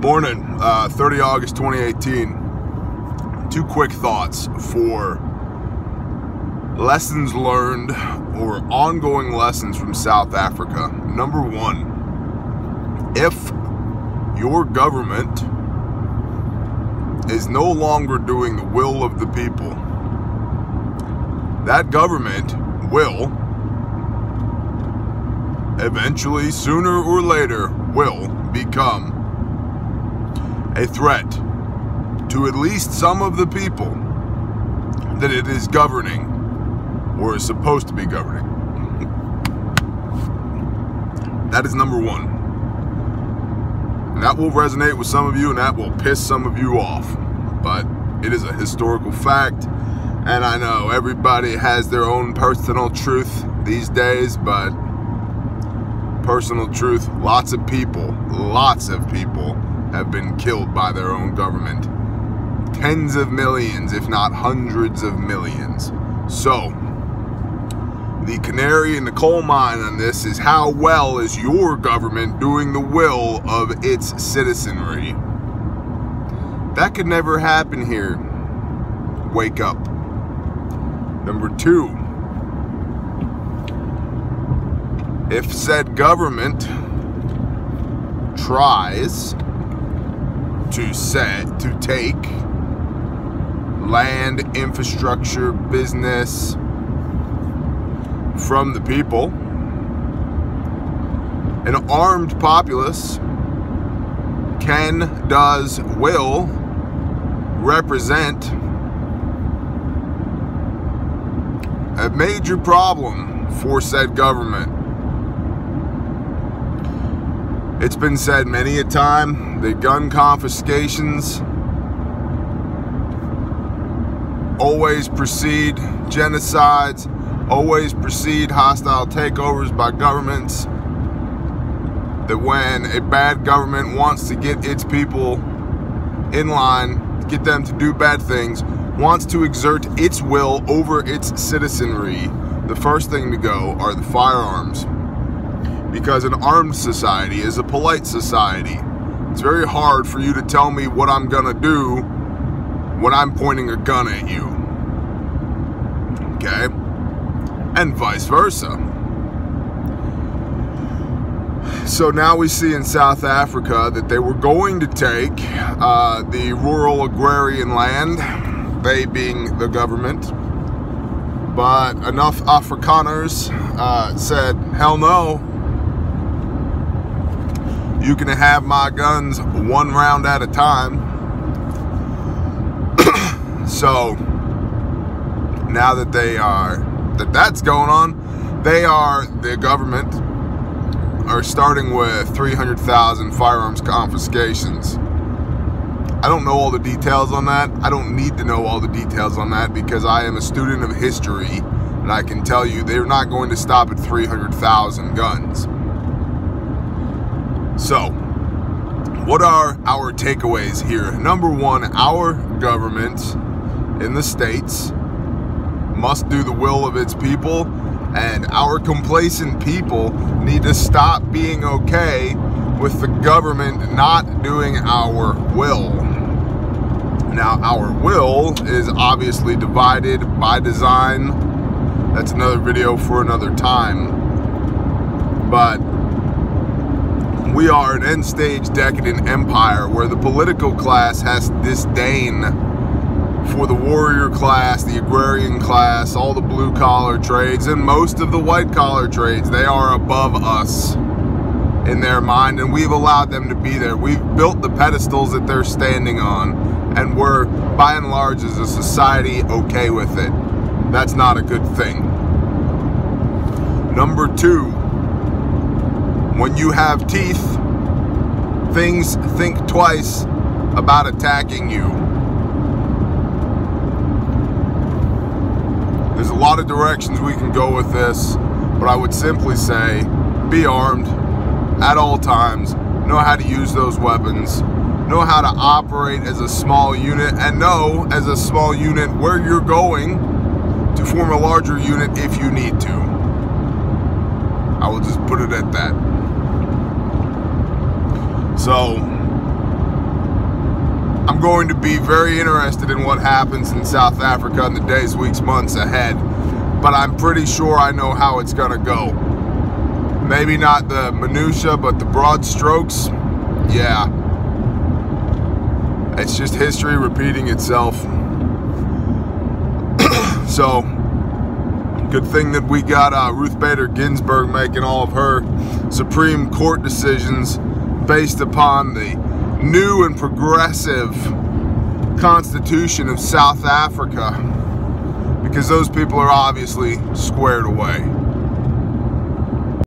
Morning, 30 August 2018. Two quick thoughts for lessons learned or ongoing lessons from South Africa. Number one, if your government is no longer doing the will of the people, that government will eventually, sooner or later, will become a threat to at least some of the people that it is governing or is supposed to be governing. That is number one. And that will resonate with some of you and that will piss some of you off. But it is a historical fact. And I know everybody has their own personal truth these days, but personal truth, lots of people have been killed by their own government. Tens of millions, if not hundreds of millions. So, the canary in the coal mine on this is how well is your government doing the will of its citizenry? That could never happen here. Wake up. Number two, if said government tries to take land, infrastructure, business from the people, an armed populace will represent a major problem for said government. It's been said many a time that gun confiscations always precede genocides, always precede hostile takeovers by governments. That when a bad government wants to get its people in line, get them to do bad things, wants to exert its will over its citizenry, the first thing to go are the firearms. Because an armed society is a polite society. It's very hard for you to tell me what I'm gonna do when I'm pointing a gun at you. Okay? And vice versa. So now we see in South Africa that they were going to take the rural agrarian land, they being the government, but enough Afrikaners said, hell no. You can have my guns one round at a time. So now that that's going on, the government are starting with 300,000 firearms confiscations. I don't know all the details on that. I don't need to know all the details on that because I am a student of history and I can tell you they're not going to stop at 300,000 guns. So, what are our takeaways here? Number one, our government in the States must do the will of its people, and our complacent people need to stop being okay with the government not doing our will. Now, our will is obviously divided by design. That's another video for another time. But we are an end-stage decadent empire where the political class has disdain for the warrior class, the agrarian class, all the blue-collar trades, and most of the white-collar trades. They are above us in their mind, and we've allowed them to be there. We've built the pedestals that they're standing on, and we're, by and large, as a society, okay with it. That's not a good thing. Number two, when you have teeth, things think twice about attacking you. There's a lot of directions we can go with this, but I would simply say, be armed at all times, know how to use those weapons, know how to operate as a small unit, and know as a small unit where you're going to form a larger unit if you need to. I will just put it at that. So, I'm going to be very interested in what happens in South Africa in the days, weeks, months ahead. But I'm pretty sure I know how it's going to go. Maybe not the minutia, but the broad strokes. Yeah. It's just history repeating itself. So, good thing that we got Ruth Bader Ginsburg making all of her Supreme Court decisions based upon the new and progressive Constitution of South Africa, because those people are obviously squared away.